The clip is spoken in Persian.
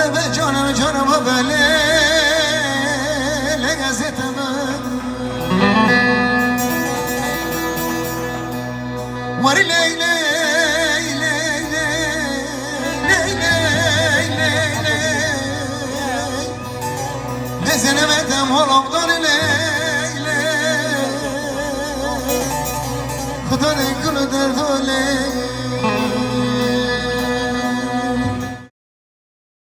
به جانم جانم بله لگزتم وری لیلی نزنمتم هلابدان لیلی خدا گل و درد و لیلی